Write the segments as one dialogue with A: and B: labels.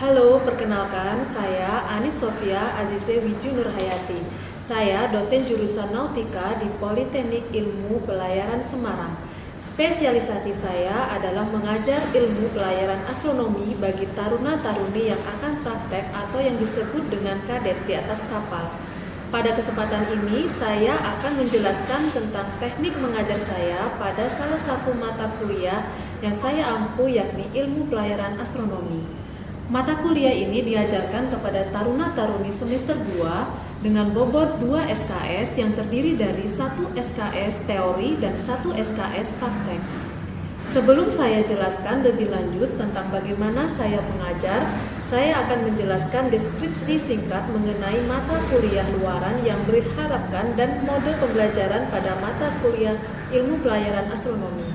A: Halo, perkenalkan saya Anis Sofia Azize Wiju Nurhayati. Saya dosen jurusan Nautika di Politeknik Ilmu Pelayaran Semarang. Spesialisasi saya adalah mengajar ilmu pelayaran astronomi bagi taruna-taruni yang akan praktek atau yang disebut dengan kadet di atas kapal. Pada kesempatan ini, saya akan menjelaskan tentang teknik mengajar saya pada salah satu mata kuliah yang saya ampu, yakni ilmu pelayaran astronomi. Mata kuliah ini diajarkan kepada taruna-taruni semester 2 dengan bobot 2 SKS yang terdiri dari 1 SKS teori dan 1 SKS praktek. Sebelum saya jelaskan lebih lanjut tentang bagaimana saya mengajar, saya akan menjelaskan deskripsi singkat mengenai mata kuliah luaran yang diharapkan dan mode pembelajaran pada mata kuliah ilmu pelayaran astronomi.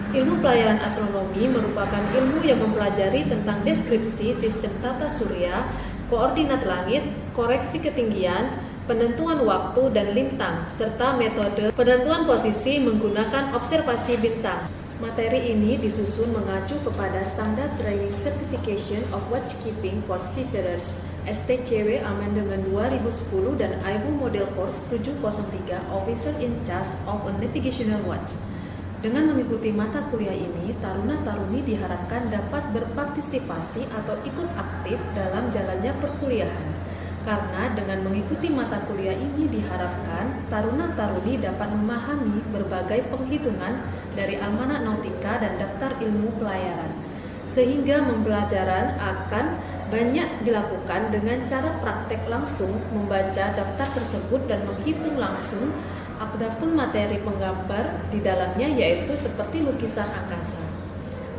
A: Ilmu pelayaran astronomi merupakan ilmu yang mempelajari tentang deskripsi sistem tata surya, koordinat langit, koreksi ketinggian, penentuan waktu dan lintang, serta metode penentuan posisi menggunakan observasi bintang. Materi ini disusun mengacu kepada Standard Training Certification of Watchkeeping for Seafarers (STCW) Amendment 2010 dan IBU Model Course 703 Officer in Charge of a Navigational Watch. Dengan mengikuti mata kuliah ini, taruna-taruni diharapkan dapat berpartisipasi atau ikut aktif dalam jalannya perkuliahan. Karena dengan mengikuti mata kuliah ini diharapkan taruna-taruni dapat memahami berbagai penghitungan dari Almanak Nautika dan Daftar Ilmu Pelayaran. Sehingga pembelajaran akan banyak dilakukan dengan cara praktek langsung, membaca daftar tersebut dan menghitung langsung. Adapun materi penggambar di dalamnya yaitu seperti lukisan angkasa.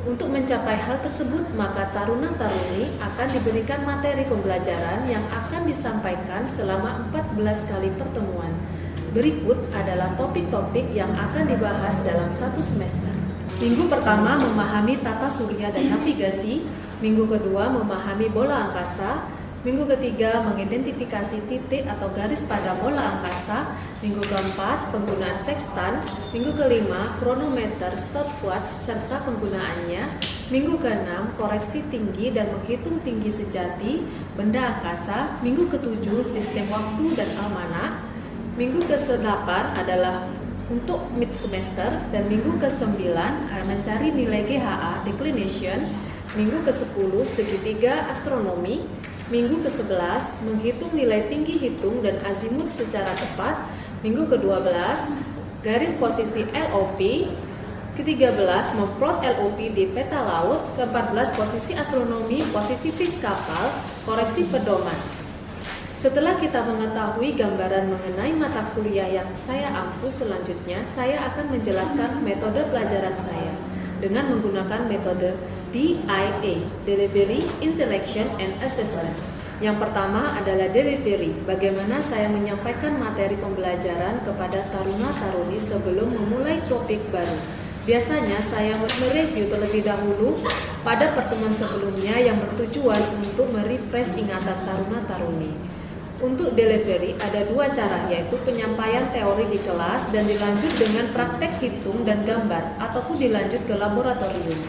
A: Untuk mencapai hal tersebut, maka taruna-taruni akan diberikan materi pembelajaran yang akan disampaikan selama 14 kali pertemuan. Berikut adalah topik-topik yang akan dibahas dalam satu semester. Minggu pertama memahami tata surya dan navigasi, minggu kedua memahami bola angkasa, minggu ketiga mengidentifikasi titik atau garis pada bola angkasa, minggu keempat penggunaan sextant, minggu kelima kronometer, stopwatch serta penggunaannya, minggu keenam koreksi tinggi dan menghitung tinggi sejati benda angkasa, minggu ketujuh sistem waktu dan almanak, minggu ke-8 adalah untuk mid semester, dan minggu ke-9 mencari nilai GHA declination, minggu ke-10 segitiga astronomi, minggu ke-11 menghitung nilai tinggi hitung dan azimut secara tepat, minggu ke-12 garis posisi LOP, ke-13 memplot LOP di peta laut, ke-14 posisi astronomi, posisi vis kapal, koreksi pedoman. Setelah kita mengetahui gambaran mengenai mata kuliah yang saya ampu, selanjutnya saya akan menjelaskan metode pelajaran saya dengan menggunakan metode DIA, Delivery, Interaction, and Assessment. Yang pertama adalah delivery, bagaimana saya menyampaikan materi pembelajaran kepada taruna-taruni sebelum memulai topik baru. Biasanya saya mereview terlebih dahulu pada pertemuan sebelumnya yang bertujuan untuk merefresh ingatan taruna-taruni. Untuk delivery ada dua cara, yaitu penyampaian teori di kelas dan dilanjut dengan praktek hitung dan gambar ataupun dilanjut ke laboratorium.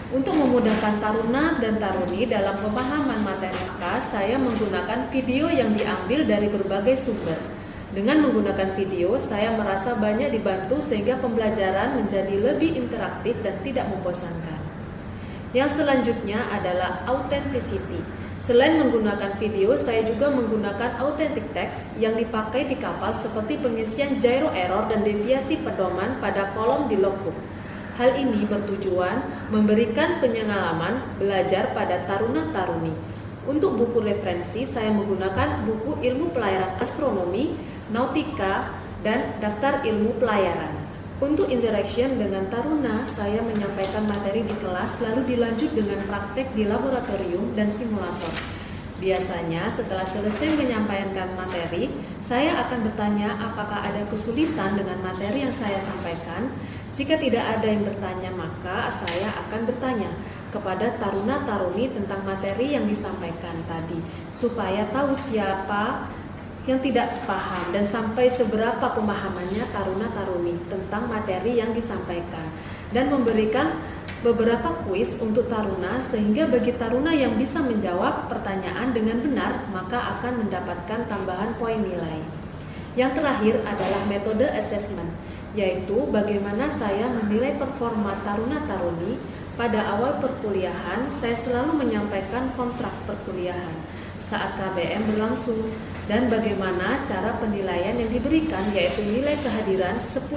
A: Untuk memudahkan taruna dan taruni dalam pemahaman materi kelas, saya menggunakan video yang diambil dari berbagai sumber. Dengan menggunakan video, saya merasa banyak dibantu sehingga pembelajaran menjadi lebih interaktif dan tidak membosankan. Yang selanjutnya adalah authenticity. Selain menggunakan video, saya juga menggunakan authentic text yang dipakai di kapal seperti pengisian gyro error dan deviasi pedoman pada kolom di logbook. Hal ini bertujuan memberikan pengalaman belajar pada taruna-taruni. Untuk buku referensi, saya menggunakan buku Ilmu Pelayaran Astronomi, Nautika, dan Daftar Ilmu Pelayaran. Untuk interaction dengan taruna, saya menyampaikan materi di kelas lalu dilanjut dengan praktek di laboratorium dan simulator. Biasanya setelah selesai menyampaikan materi, saya akan bertanya apakah ada kesulitan dengan materi yang saya sampaikan. Jika tidak ada yang bertanya, maka saya akan bertanya kepada taruna-taruni tentang materi yang disampaikan tadi, supaya tahu siapa yang tidak paham dan sampai seberapa pemahamannya taruna-taruni tentang materi yang disampaikan, dan memberikan beberapa kuis untuk taruna sehingga bagi taruna yang bisa menjawab pertanyaan dengan benar maka akan mendapatkan tambahan poin nilai. Yang terakhir adalah metode assessment, yaitu bagaimana saya menilai performa taruna-taruni. Pada awal perkuliahan, saya selalu menyampaikan kontrak perkuliahan saat KBM berlangsung dan bagaimana cara penilaian yang diberikan, yaitu nilai kehadiran 10%,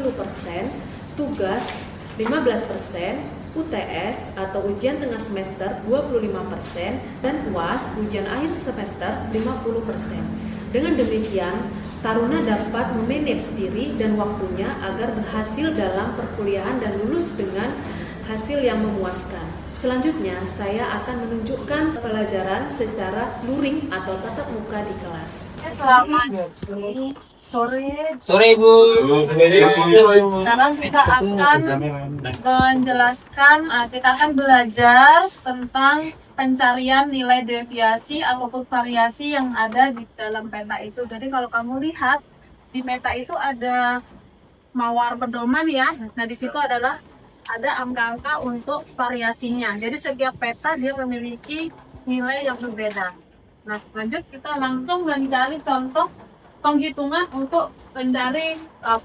A: tugas 15%, UTS atau ujian tengah semester 25%, dan UAS ujian akhir semester 50%. Dengan demikian, taruna dapat memanage diri dan waktunya agar berhasil dalam perkuliahan dan lulus dengan hasil yang memuaskan. Selanjutnya, saya akan menunjukkan pelajaran secara luring atau tatap muka di kelas.
B: Selamat sore
C: Bu.
B: Sekarang kita akan menjelaskan, kita akan belajar tentang pencarian nilai deviasi ataupun variasi yang ada di dalam peta itu. Jadi kalau kamu lihat di peta itu ada mawar pedoman ya. Nah di situ adalah ada angka-angka untuk variasinya. Jadi setiap peta dia memiliki nilai yang berbeda. Nah, lanjut kita langsung mencari contoh penghitungan untuk mencari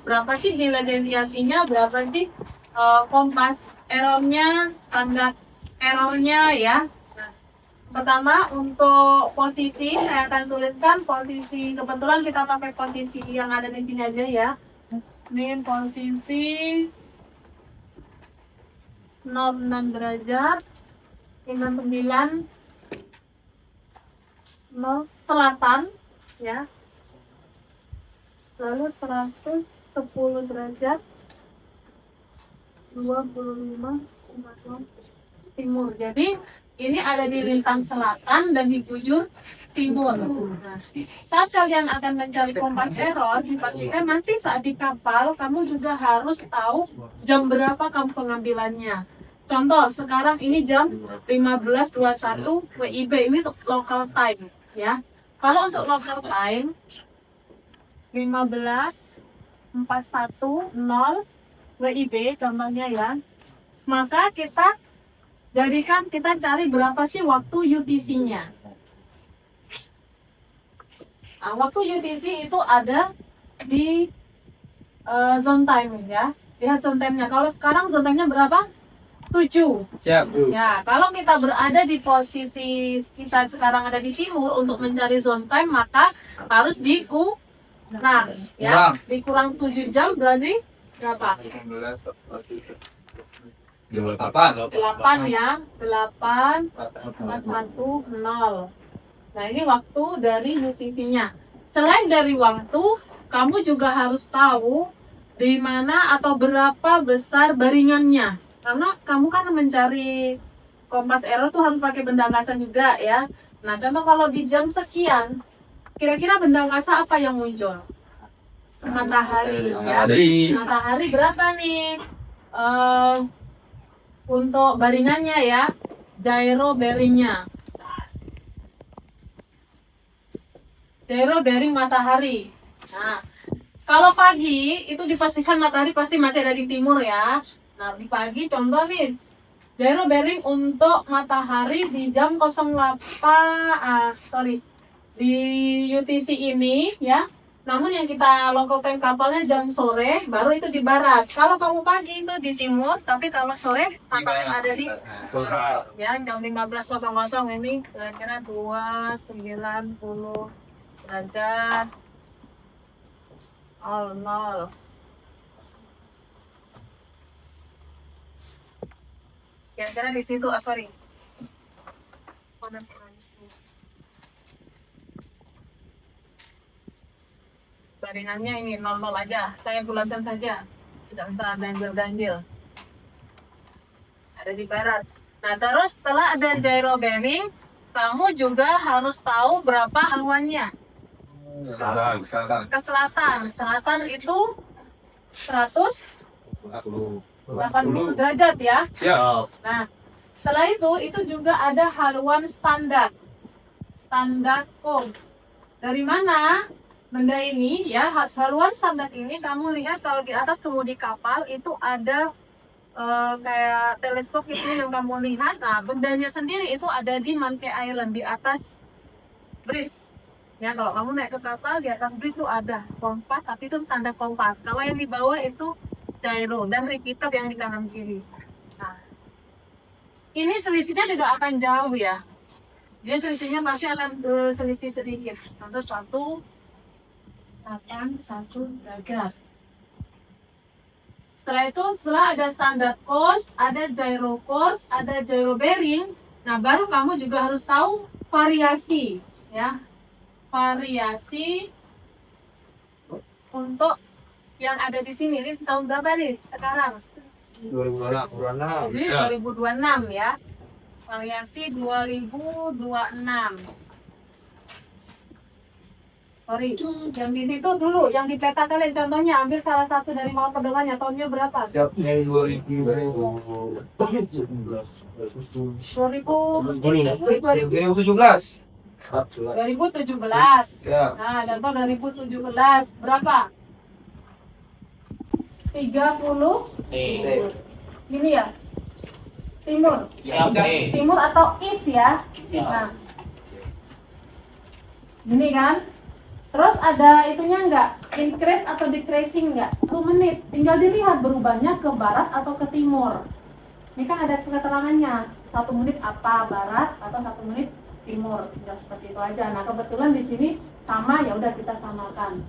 B: berapa sih nilai deviasinya, berapa sih kompas errornya, standar errornya ya. Nah, pertama untuk posisi saya akan tuliskan posisi, kebetulan kita pakai posisi yang ada di sini aja ya. Ini posisi 06 derajat 59 0 selatan ya, lalu 110 derajat 25 timur. Jadi ini ada di lintang selatan dan di bujur timur. Nah, saat kalian akan mencari kompas error, dipastikan nanti saat di kapal kamu juga harus tahu jam berapa kamu pengambilannya. Contoh, sekarang ini jam 15.21 WIB, ini untuk local time ya. Kalau untuk local time 15.41.0 WIB gambarnya ya. Maka kita cari berapa sih waktu UTC-nya. Nah, waktu UTC itu ada di zone time ya. Lihat zone time-nya. Kalau sekarang zone time-nya berapa? 7.
C: Siap, Bu.
B: Ya, kalau kita berada di posisi kita sekarang ada di timur untuk mencari zone time, maka harus dikurang ya. Dikurang 7 jam berarti berapa? 8 ya. 8.410. Nah, ini waktu dari UTC-nya. Selain dari waktu, kamu juga harus tahu di mana atau berapa besar baringannya. Karena kamu kan mencari kompas error tuh harus pakai benda angkasa juga ya. Nah, contoh kalau di jam sekian, kira-kira benda angkasa apa yang muncul? Matahari ya. Matahari berapa nih? Untuk baringannya ya, gyro bearingnya. Gyro bearing matahari. Nah, kalau pagi itu dipastikan matahari pasti masih ada di timur ya. Nah, di pagi contoh nih, gyro bearing untuk matahari di jam 08, di UTC ini ya. Namun yang kita local time kapalnya jam sore, baru itu di barat. Kalau kamu pagi itu di timur, tapi kalau sore matahari ada di ya jam 15.00 ini kira-kira 290 derajat 00. Kira-kira di situ, baringannya ini 00 aja, saya bulatkan saja, tidak usah ganjil-ganjil. Ada di barat. Nah, terus setelah ada gyro bearing, kamu juga harus tahu berapa haluannya. Ke selatan. Selatan itu 180 derajat ya. Nah, setelah itu juga ada haluan standar. Standar code. Dari mana benda ini ya, haluan standar ini kamu lihat kalau di atas kemudi kapal itu ada kayak teleskop itu yang kamu lihat. Nah, bendanya sendiri itu ada di Monkey Island di atas bridge. Ya, kalau kamu naik ke kapal di atas bridge itu ada kompas, tapi itu tanda kompas. Kalau yang di bawah itu gyro dan repeater yang di kanan kiri. Nah, ini selisihnya tidak akan jauh ya. Dia selisihnya pasti akan selisih sedikit. Contoh 1 derajat. Setelah itu, setelah ada standar course, ada gyro course, ada gyro bearing. Nah, baru kamu juga harus tahu variasi, ya. Variasi untuk yang ada di sini. Ini tahun berapa nih sekarang?
C: 2026.
B: Jadi 2026 ya. Variasi 2026. Sorry, yang di situ dulu, yang di peta kalian contohnya, ambil salah satu dari mau ke depannya, tahunnya berapa?
C: Yang 2017.
B: 2017.
C: Ya.
B: Nah, dan tahun 2017 berapa? 30 ini ya? Timur. Timur atau east ya? Nah. Ini kan? Terus ada itunya enggak? Increase atau decreasing enggak? 1 menit. Tinggal dilihat berubahnya ke barat atau ke timur. Ini kan ada keterangannya. 1 menit apa barat atau 1 menit timur. Tinggal seperti itu aja. Nah, kebetulan di sini sama, ya udah kita samakan.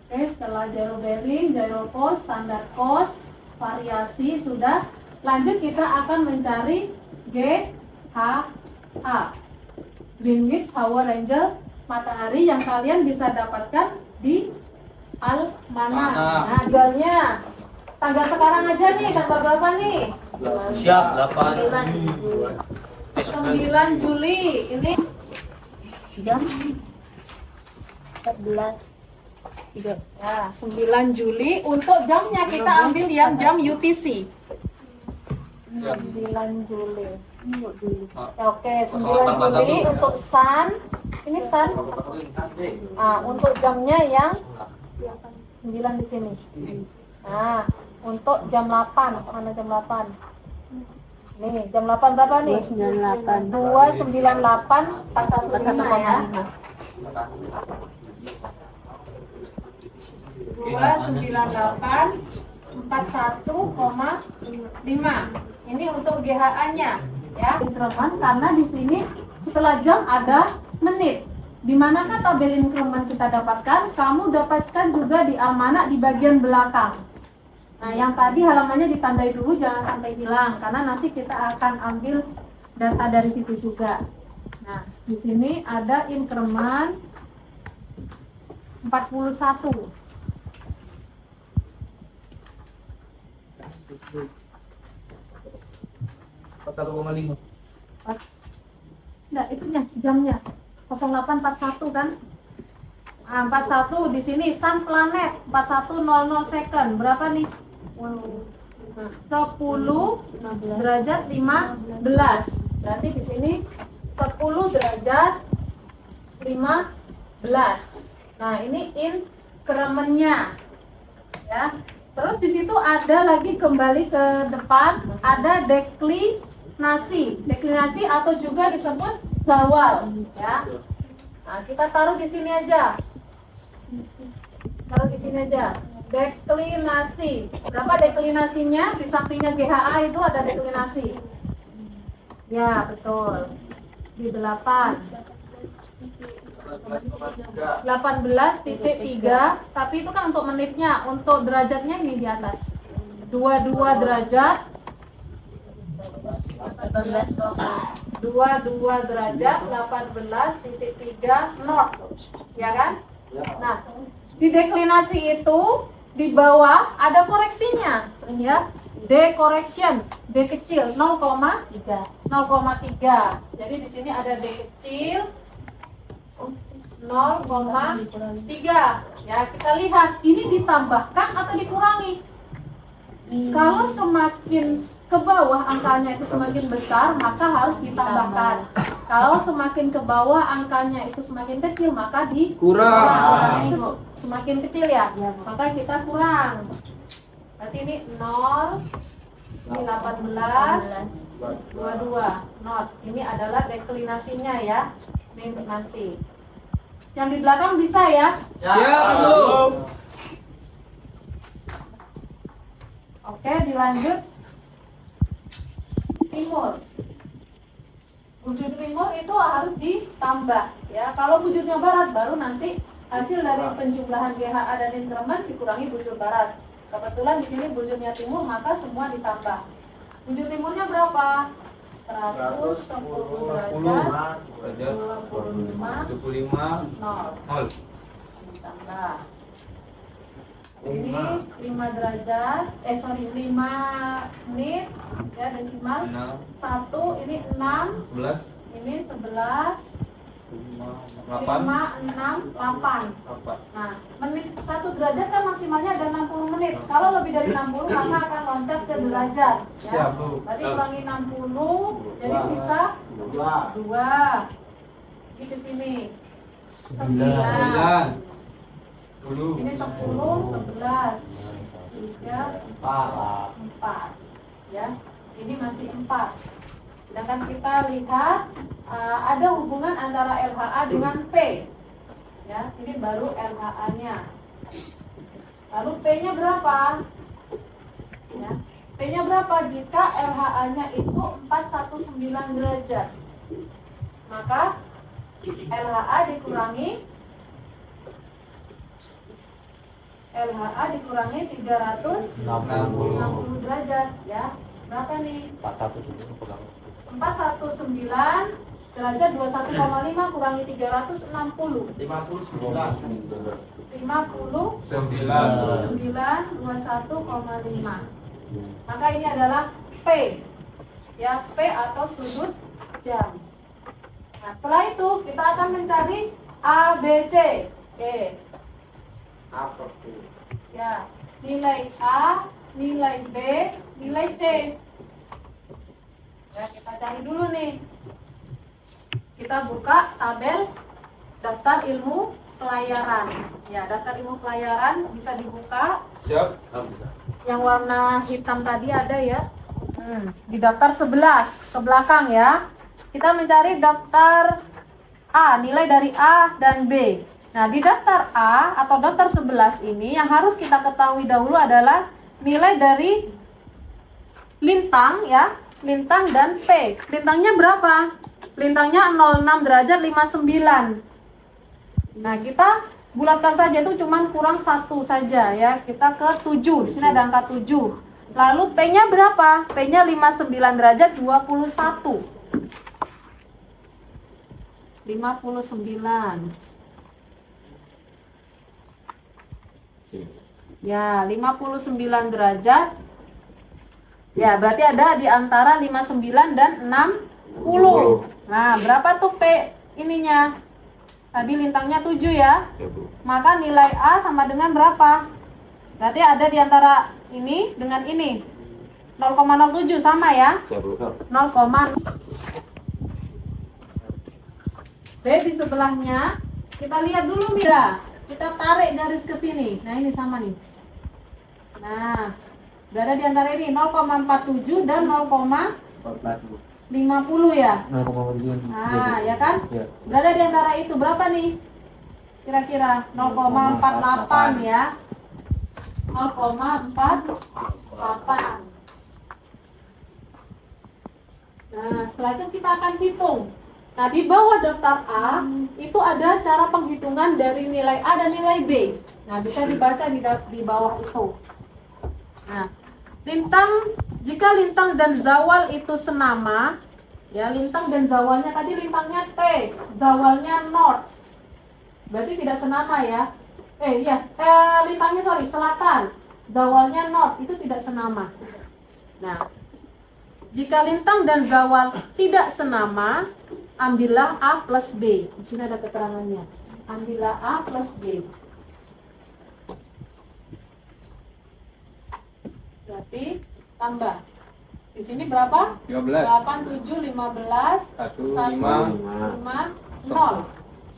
B: Oke, setelah gyro bearing, gyro course, standar course, variasi sudah. Lanjut kita akan mencari GHA. Greenwich Hour Angel, matahari yang kalian bisa dapatkan di Almanach. Nah, jualnya tanggal sekarang aja nih, tanggal berapa nih?
C: Siap, 8.
B: 9 Juli. Ini
D: jam 14.
B: ya, 9 Juli. Untuk jamnya kita ambil yang jam UTC. 9 Juli. Oke, 9 Juli untuk sun. Ini sun. Untuk jamnya yang 9 di sini. Nah, untuk jam 8. Mana jam 8? Nih, jam 8 berapa nih?
D: 298.
B: 298 415 ya. 298 41,5. Ini untuk GHA-nya ya. Increment karena di sini setelah jam ada menit. Di manakah tabel increment kita dapatkan? Kamu dapatkan juga di Almanach di bagian belakang. Nah, yang tadi halamannya ditandai dulu, jangan sampai hilang karena nanti kita akan ambil data dari situ juga. Nah, di sini ada increment 41. Enggak, itunya jamnya 0841 kan? 41 di sini sun planet 4100 second. Berapa nih? 10 derajat 15. Berarti di sini 10 derajat 15. Nah, ini increment-nya. Ya. Terus di situ ada lagi kembali ke depan ada deklinasi. Deklinasi atau juga disebut zawal, ya. Nah, kita taruh di sini aja. Taruh di sini aja. Deklinasi. Berapa deklinasinya? Di sampingnya GHA itu ada deklinasi. Ya, betul. Di 8. 18,3, tapi itu kan untuk menitnya, untuk derajatnya ini di atas 22 derajat 22 derajat 18,3 knot, ya kan? Nah, di deklinasi itu di bawah ada koreksinya, ya. D correction, D kecil 0,3. Jadi di sini ada D kecil 0,3. Ya, kita lihat ini ditambahkan atau dikurangi. Kalau semakin ke bawah angkanya itu semakin besar, maka harus ditambahkan. Kalau semakin ke bawah angkanya itu semakin kecil, maka dikurang. Itu semakin kecil ya, maka kita kurang.
A: Berarti ini 0, ini 18, 22. Not. Ini adalah deklinasinya ya. Ini nanti. Yang di belakang bisa ya?
C: Siap, Bu.
A: Oke, dilanjut. Timur. Bujur timur itu harus ditambah ya. Kalau bujurnya barat baru nanti hasil dari penjumlahan GHA dan inkremen dikurangi bujur barat. Kebetulan di sini bujurnya timur maka semua ditambah. Bujur timurnya berapa? 110 derajat 25
C: 75
A: 0.
C: 0.
A: Ditambah. Ini 5 derajat, 5 menit ya desimal. 1 ini 6,
C: 11
A: ini 11, 5, 6, 8. Nah, menit 1 derajat kan maksimalnya ada 60 menit. Kalau lebih dari 60 maka akan loncat ke derajat ya.
C: Siap, Bu.
A: Berarti kurangi 60 jadi sisa 2. Ini ke sini 9.
C: 10.
A: Ini 10, 11, 3, 4 ya. Ini masih 4. Sedangkan kita lihat ada hubungan antara LHA dengan P ya. Ini baru LHA-nya. Lalu P-nya berapa? Ya. P-nya berapa jika LHA-nya itu 419 derajat? Maka LHA dikurangi 360 derajat ya. Berapa nih? 419 derajat 21,5 kurangi 360. 59 21,5. Maka ini adalah P ya, P atau sudut jam. Nah, setelah itu kita akan mencari A, B, C. Oke. Ya, nilai A, nilai B, nilai C. Ya, kita cari dulu nih. Kita buka tabel daftar ilmu pelayaran. Ya, daftar ilmu pelayaran bisa dibuka.
C: Siap.
A: Yang warna hitam tadi ada ya. Di daftar 11 ke belakang ya. Kita mencari daftar A, nilai dari A dan B. Nah, di daftar A atau daftar 11 ini yang harus kita ketahui dahulu adalah nilai dari lintang ya, lintang dan P. Lintangnya berapa? Lintangnya 06 derajat 59. Nah, kita bulatkan saja itu cuman kurang 1 saja ya. Kita ke 7. Di sini ada angka 7. Lalu P-nya berapa? P-nya 59 derajat 21. 59. Ya, 59 derajat. Ya, berarti ada di antara 59 dan 60. Nah, berapa tuh P ininya? Tadi lintangnya 7 ya. Maka nilai A sama dengan berapa? Berarti ada di antara ini dengan ini. 0,07 sama ya? 0, B di sebelahnya. Kita lihat dulu nih. Kita tarik garis ke sini. Nah, ini sama nih. Nah, berada di antara ini 0,47 dan 0,50 ya. Nah, ya kan? Berada di antara itu berapa nih? Kira-kira 0,48 ya. 0,48. Nah, setelah itu kita akan hitung. Nah, di bawah daftar A itu ada cara penghitungan dari nilai A dan nilai B. Nah, bisa dibaca di bawah itu. Nah, jika lintang dan zawal itu senama, ya lintang dan zawalnya tadi lintangnya T, zawalnya north. Berarti tidak senama ya. Lintangnya selatan, zawalnya north itu tidak senama. Nah, jika lintang dan zawal tidak senama, ambillah A plus B. Di sini ada keterangannya. Ambillah A plus B. Berarti tambah. Di sini berapa?
C: 13.
A: 8, 7, 15,
C: 1,
A: 5, 0.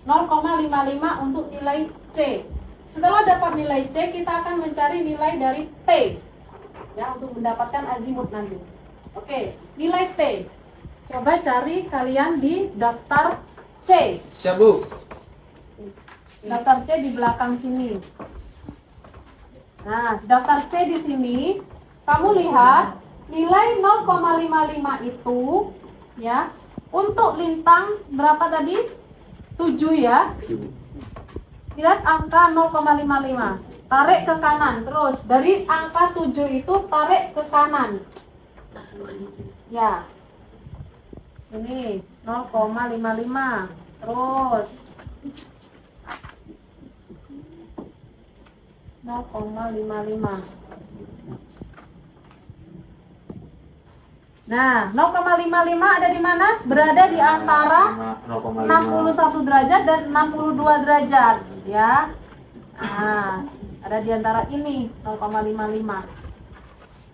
A: 0,55 untuk nilai C. Setelah dapat nilai C, kita akan mencari nilai dari T. ya untuk mendapatkan azimut nanti. Oke, nilai T. Coba cari kalian di daftar C.
C: Siap, Bu.
A: Daftar C di belakang sini. Nah, daftar C di sini, kamu lihat nilai 0,55 itu ya. Untuk lintang berapa tadi? 7 ya. Lihat angka 0,55. Tarik ke kanan terus. Dari angka 7 itu tarik ke kanan. Ya. Sini 0,55. Terus 0,55. Nah, 0,55 ada di mana? Berada di antara 61 derajat dan 62 derajat, ya. Nah, ada di antara ini 0,55.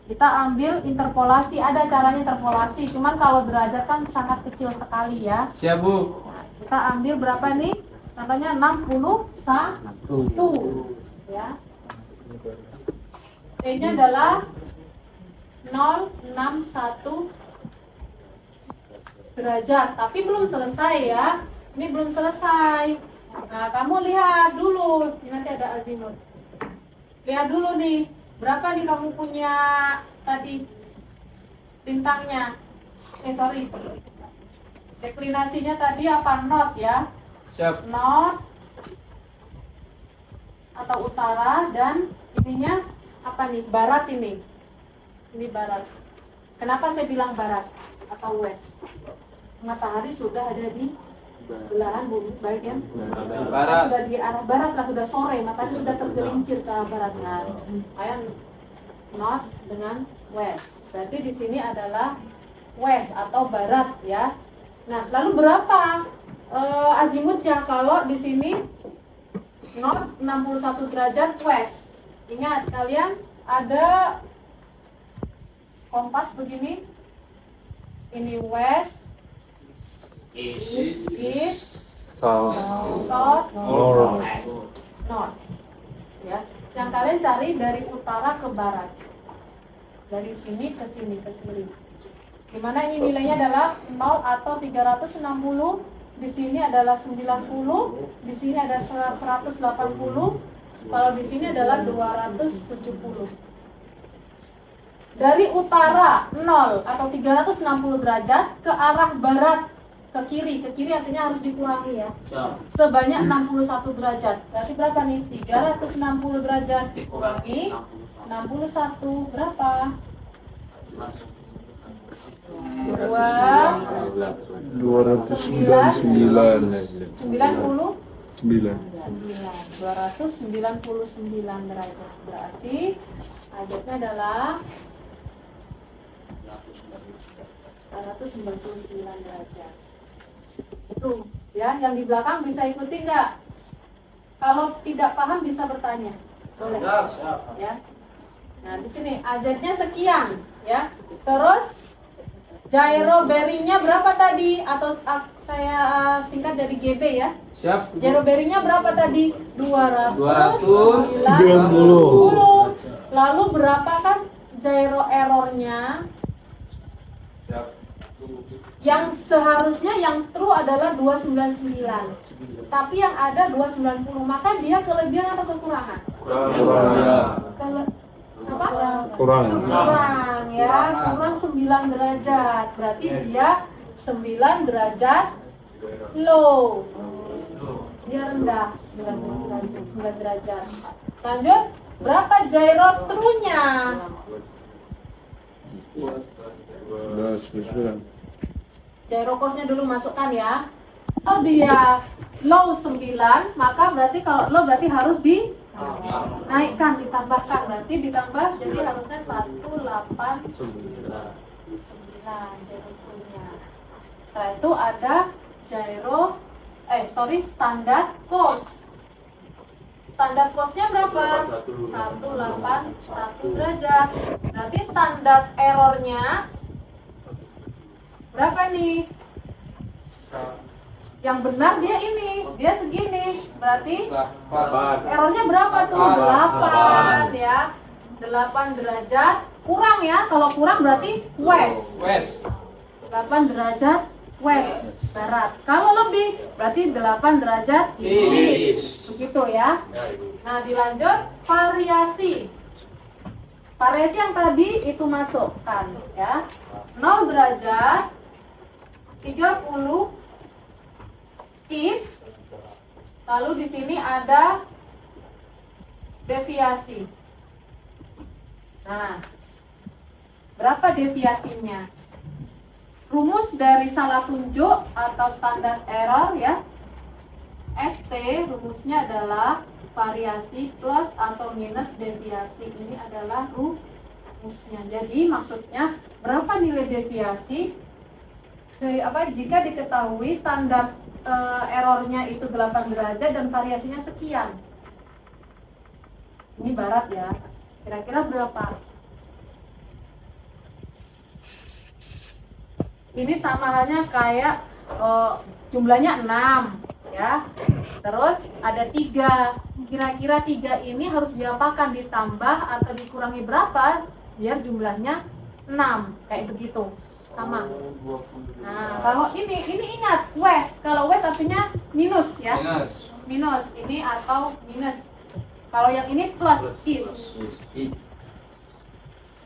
A: Kita ambil interpolasi, ada caranya interpolasi, cuman kalau derajat kan sangat kecil sekali ya.
C: Siap, Bu.
A: Nah, kita ambil berapa nih? Contohnya 61, ya. T-nya adalah 061 derajat, tapi belum selesai ya. Ini belum selesai. Nah, kamu lihat dulu, ini nanti ada azimut. Lihat dulu nih, berapa nih kamu punya tadi bintangnya? Sorry. Deklinasinya tadi apa? Not ya.
C: Siap.
A: Not atau utara, dan ininya apa nih? Barat ini. Ini barat. Kenapa saya bilang barat atau west? Matahari sudah ada di belahan bumi bagian
C: Barat.
A: sudah di arah barat lah, sudah sore, matahari sudah tergelincir ke arah barat. Nah, ayam north dengan west. Berarti di sini adalah west atau barat ya. Nah, lalu berapa azimutnya kalau di sini north 61 derajat, west? Ingat kalian ada kompas begini, ini west, east, south, north. Ya, yang kalian cari dari utara ke barat, dari sini ke sini ke kiri. Dimana ini nilainya adalah 0 atau 360, di sini adalah 90, di sini ada 180, kalau di sini adalah 270. Dari utara 0 atau 360 derajat ke arah barat ke kiri artinya harus dikurangi ya. Sebanyak 61 derajat. Berarti berapa nih? 360 derajat dikurangi 61 berapa? 299 derajat. Berarti azatnya adalah 299 derajat. Itu ya, yang di belakang bisa ikuti nggak? Kalau tidak paham bisa bertanya. Boleh. Ya. Nah, di sini azatnya sekian ya. Terus gyro bearingnya berapa tadi? Atau saya singkat dari GB ya.
C: Siap.
A: Gyro bearingnya berapa tadi?
C: 290.
A: 290. Lalu berapakah gyro errornya?
C: Siap.
A: Yang seharusnya yang true adalah 299. Tapi yang ada 290, maka dia kelebihan atau kekurangan? Apa?
D: Kurang
A: Ya, kurang 9 derajat. Berarti dia 9 derajat low. Dia rendah 9 derajat. Lanjut, berapa gyro true-nya?
D: 9.
A: Gyro cost-nya dulu masukkan ya. Oh, dia low 9, maka berarti kalau low berarti harus dinaikkan, ditambahkan. Berarti ditambah, jadi harusnya 189 gyro true-nya. Setelah itu ada gyro standar cost. Standar cost-nya berapa? 181 derajat. Berarti standar error-nya berapa nih? Yang benar dia ini, dia segini. Berarti errornya berapa tuh? 8 ya. 8 derajat kurang ya. Kalau kurang berarti west.
C: West.
A: 8 derajat west, barat. Kalau lebih berarti 8 derajat east. Begitu ya. Nah, dilanjut variasi. Variasi yang tadi itu masukkan ya. 0 derajat 30 east. Lalu di sini ada deviasi. Nah, berapa deviasinya? Rumus dari salah tunjuk atau standar error ya. ST rumusnya adalah variasi plus atau minus deviasi. Ini adalah rumusnya. Jadi maksudnya berapa nilai deviasi jika diketahui standar errornya itu 8 derajat dan variasinya sekian. Ini barat ya. Kira-kira berapa? Ini sama halnya kayak jumlahnya 6 ya. Terus ada 3. Kira-kira 3 ini harus diapakan? Ditambah atau dikurangi berapa biar jumlahnya 6. Kayak begitu. Sama. Nah, kalau ini ingat west. Kalau west artinya minus ya. Minus ini atau minus. Kalau yang ini plus east.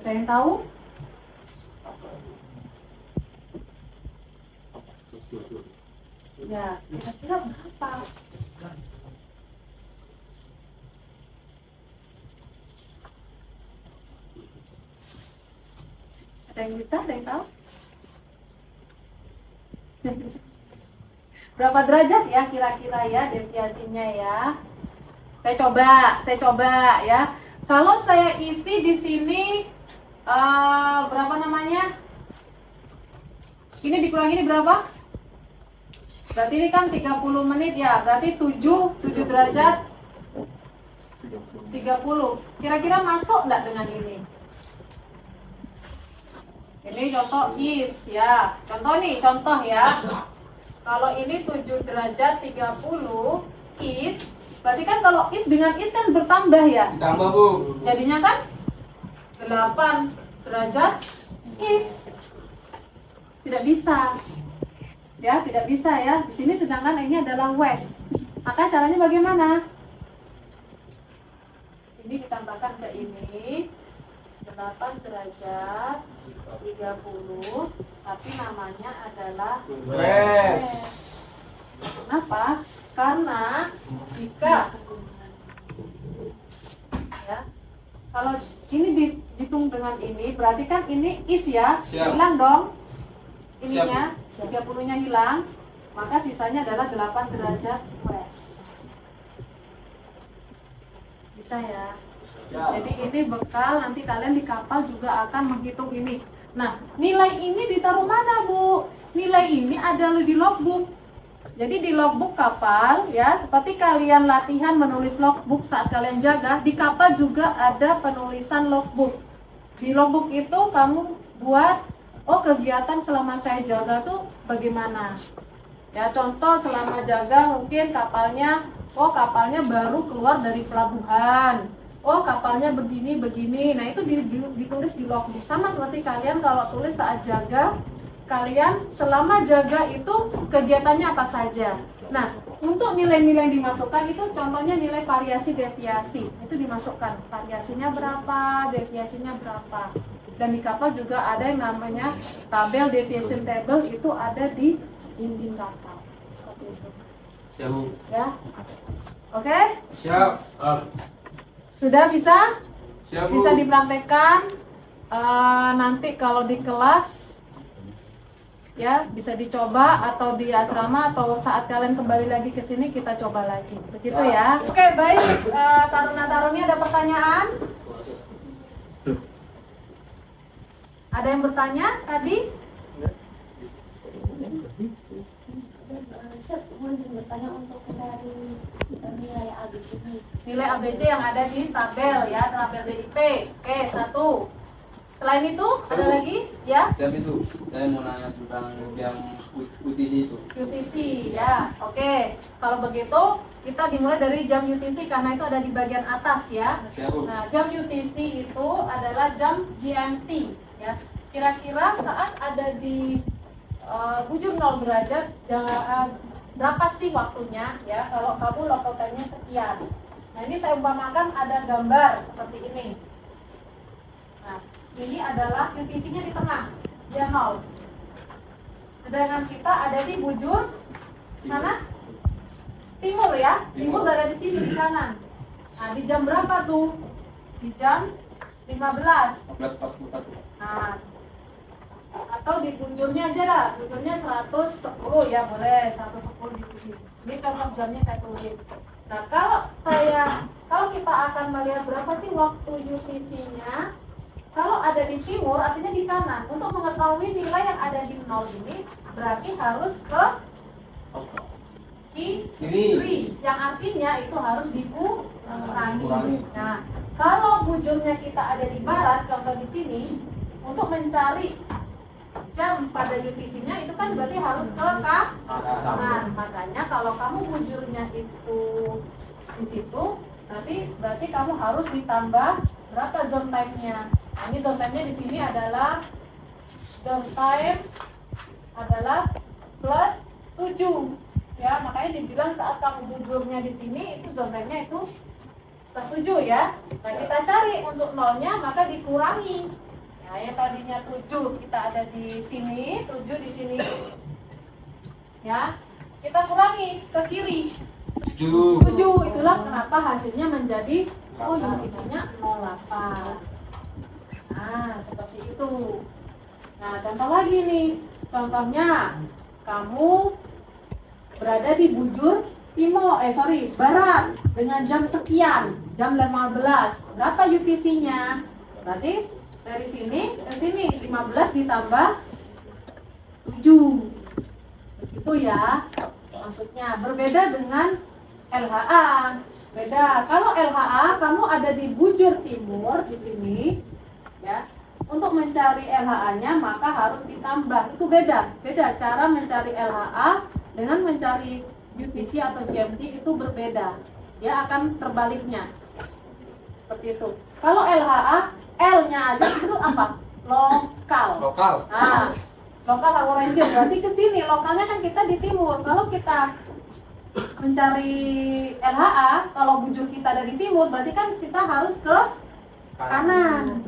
A: Ada yang tahu? Ya, kira-kira berapa? Ada yang bisa? Ada yang tahu? Berapa derajat ya kira-kira ya deviasinya ya? Saya coba ya. Kalau saya isi di sini berapa namanya? Ini dikurangi ini berapa? Berarti ini kan 30 menit ya. Berarti 7 derajat 30. Kira-kira masuk enggak dengan ini? Ini contoh is ya. Contoh ya. Kalau ini 7 derajat 30 is, berarti kan kalau is dengan is kan bertambah ya?
C: Ditambah, Bu.
A: Jadinya kan 8 derajat is. Tidak bisa. Ya, tidak bisa ya. Di sini sedangkan ini adalah west. Maka caranya bagaimana? Ini ditambahkan ke ini. 8 derajat 30, tapi namanya adalah west. Kenapa? Karena jika ya, kalau ini dihitung dengan ini, berarti kan ini is ya.
C: Siap.
A: Hilang dong ininya. 30-nya hilang, maka sisanya adalah 8 derajat west. Bisa ya? Jadi ini bekal, nanti kalian di kapal juga akan menghitung ini. Nah, nilai ini ditaruh mana, Bu? Nilai ini ada di logbook. Jadi di logbook kapal, ya, seperti kalian latihan menulis logbook saat kalian jaga, di kapal juga ada penulisan logbook. Di logbook itu kamu buat, kegiatan selama saya jaga tuh bagaimana? Ya, contoh selama jaga mungkin kapalnya baru keluar dari pelabuhan. Kapalnya begini. Nah, itu ditulis di logbook. Sama seperti kalian kalau tulis saat jaga, kalian selama jaga itu kegiatannya apa saja. Nah, untuk nilai-nilai yang dimasukkan itu contohnya nilai variasi deviasi. Itu dimasukkan. Variasinya berapa, deviasinya berapa. Dan di kapal juga ada yang namanya tabel deviation table, itu ada di dinding kapal. Seperti itu.
C: Siap, Bu.
A: Ya. Oke?
C: Siap.
A: Sudah bisa?
C: Siap, Bu.
A: Bisa dipraktekkan. Nanti kalau di kelas ya bisa dicoba, atau di asrama, atau saat kalian kembali lagi ke sini kita coba lagi. Begitu ya. Oke, baik. Taruna-taruni ada pertanyaan? Ada yang bertanya tadi?
D: Saya izin bertanya untuk dari nilai ABC.
A: Nilai ABC yang ada di tabel ya, tabel DIP. Oke, 1. Selain itu ada lagi ya?
C: Siap itu. Saya mau nanya tentang jam UTC itu.
A: UTC ya. Oke. Kalau begitu kita dimulai dari jam UTC karena itu ada di bagian atas ya.
C: Siap Bu.
A: Nah, jam UTC itu adalah jam GMT ya. Kira-kira saat ada di bujur 0 derajat berapa sih waktunya ya? Kalau kamu local time-nya sekian. Nah, ini saya umpamakan ada gambar seperti ini. Nah, ini adalah UTC-nya di tengah, dia 0. Sedangkan kita ada di bujur mana? Timur ya, timur berada di sini di kanan. Nah, di jam berapa tuh? Di jam 15.
C: 14.44.
A: Nah, atau di bujurnya aja lah, bujurnya 110 ya boleh, 110 di sini. Ini contoh jamnya saya tulis. Nah, kalau kita akan melihat berapa sih waktu UTC-nya, kalau ada di timur artinya di kanan. Untuk mengetahui nilai yang ada di 0 ini berarti harus ke kiri, yang artinya itu harus dikurangi. Nah, kalau bujurnya kita ada di barat, contoh di sini, untuk mencari jam pada UTC-nya itu kan berarti harus ke kanan. Makanya kalau kamu bujurnya itu di situ, berarti kamu harus ditambah berapa zone time-nya. Nah, ini zone time-nya di sini adalah zone time adalah plus 7. Ya, makanya dibilang saat kamu bujurnya di sini itu zone time-nya itu plus 7 ya. Nah, kita cari untuk nolnya maka dikurangi. Nah, yang tadinya 7 kita ada di sini, 7 di sini. Ya. Kita kurangi ke kiri. 7. Itulah kenapa hasilnya menjadi UTC-nya 08. Nah, seperti itu. Nah, contoh lagi nih. Contohnya kamu berada di bujur barat dengan jam sekian, jam 15. Berapa UTC-nya? Berarti dari sini ke sini 15 ditambah 7. Begitu ya. Maksudnya berbeda dengan LHA. Beda. Kalau LHA kamu ada di bujur timur di sini ya. Untuk mencari LHA-nya maka harus ditambah. Itu beda. Beda cara mencari LHA dengan mencari UTC atau GMT itu berbeda. Dia akan terbaliknya. Seperti itu. Kalau LHA, L-nya aja itu apa? Lokal. Nah, lokal atau ranger. Berarti ke sini lokalnya kan kita di timur. Kalau kita mencari LHA, kalau bujur kita ada di timur, berarti kan kita harus ke kanan.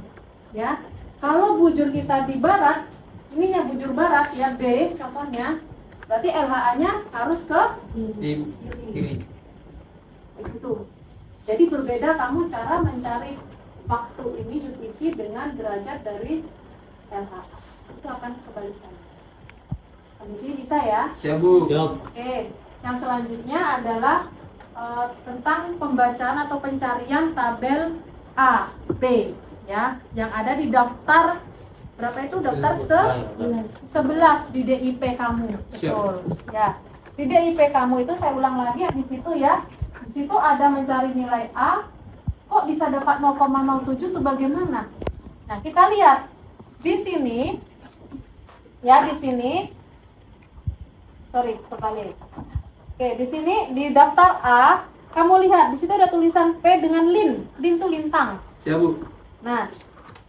A: Ya. Kalau bujur kita di barat, ininya bujur barat ya B contohnya, berarti LHA-nya harus ke
C: kiri.
A: Begitu. Jadi berbeda kamu cara mencari waktu ini UTC dengan derajat dari LHA. Itu akan kebalikan. Di sini bisa ya?
C: Siap Bu.
A: Oke. Yang selanjutnya adalah tentang pembacaan atau pencarian tabel A, B ya, yang ada di daftar berapa itu daftar 11 di DIP kamu. Betul. Ya. Di DIP kamu itu saya ulang lagi di situ ya. Di situ ada mencari nilai A. Kok bisa dapat 0,07 itu bagaimana? Nah, kita lihat di sini ya, di sini. Sorry, terbalik. Oke, di sini di daftar A, kamu lihat di situ ada tulisan P dengan lin. Lin itu lintang.
C: Siap Bu.
A: Nah,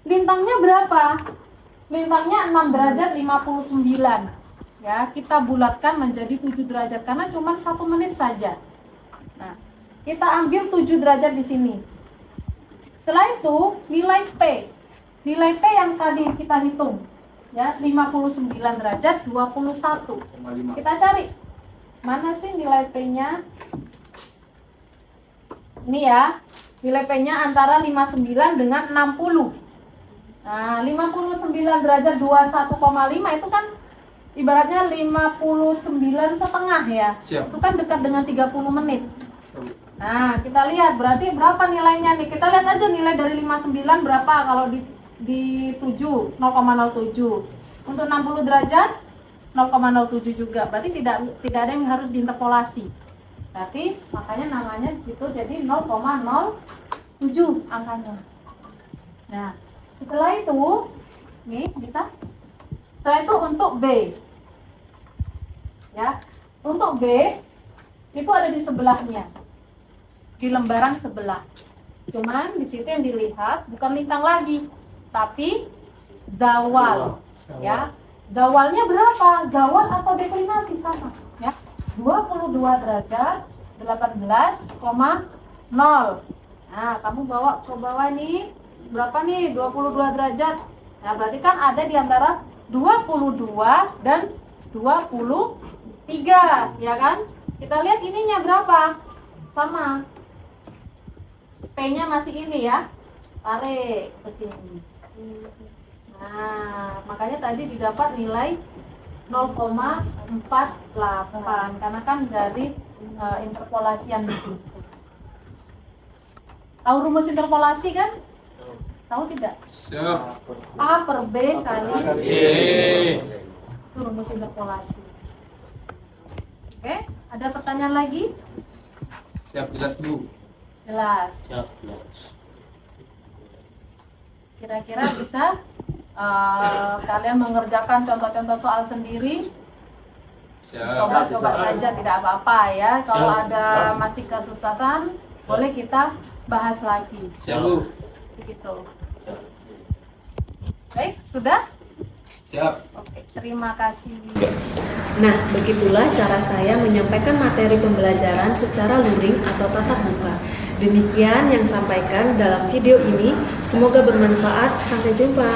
A: lintangnya berapa? Lintangnya 6 derajat 59. Ya, kita bulatkan menjadi 7 derajat karena cuma 1 menit saja. Nah, kita ambil 7 derajat di sini. Setelah itu, nilai P. Nilai P yang tadi kita hitung. Ya, 59 derajat 21. Kita cari. Mana sih nilai P-nya? Ini ya. Nilai P-nya antara 59 dengan 60. Nah, 59 derajat 21,5 itu kan ibaratnya 59 setengah ya.
C: Siap.
A: Itu kan dekat dengan 30 menit. Nah, kita lihat berarti berapa nilainya nih. Kita lihat aja nilai dari 59 berapa kalau di 7, 0,07. Untuk 60 derajat 0,07 juga. Berarti tidak ada yang harus diinterpolasi. Berarti makanya namanya di situ jadi 0,07 angkanya. Nah, Setelah itu, nih bisa. Setelah itu untuk B, ya. Untuk B itu ada di sebelahnya, di lembaran sebelah. Cuman di situ yang dilihat bukan lintang lagi, tapi zawal, ya. Zawalnya berapa? Zawal atau deklinasi sama, ya. 22 derajat 18,0. Nah, kamu bawa ke bawah nih. Berapa nih? 22 derajat. Nah, berarti kan ada di antara 22 dan 23, ya kan? Kita lihat ininya berapa? Sama. P-nya masih ini ya. Tarik ke sini. Nah, makanya tadi didapat nilai 0,48 karena kan dari interpolasian di situ. Tahu rumus interpolasi kan? Tahu tidak?
C: Siap.
A: A per B kali
C: C.
A: itu rumus interpolasi. Oke, ada pertanyaan lagi?
C: Siap, jelas dulu.
A: Jelas.
C: Siap.
A: Kira-kira bisa kalian mengerjakan contoh-contoh soal sendiri?
C: Siap.
A: Coba-coba saja, tidak apa-apa ya. Kalau ada masih kesusahan, boleh kita bahas lagi.
C: Siap, Bu.
A: Begitu. Baik, sudah?
C: Siap.
A: Oke, terima kasih. Nah, begitulah cara saya menyampaikan materi pembelajaran secara luring atau tatap muka. Demikian yang sampaikan dalam video ini. Semoga bermanfaat. Sampai jumpa.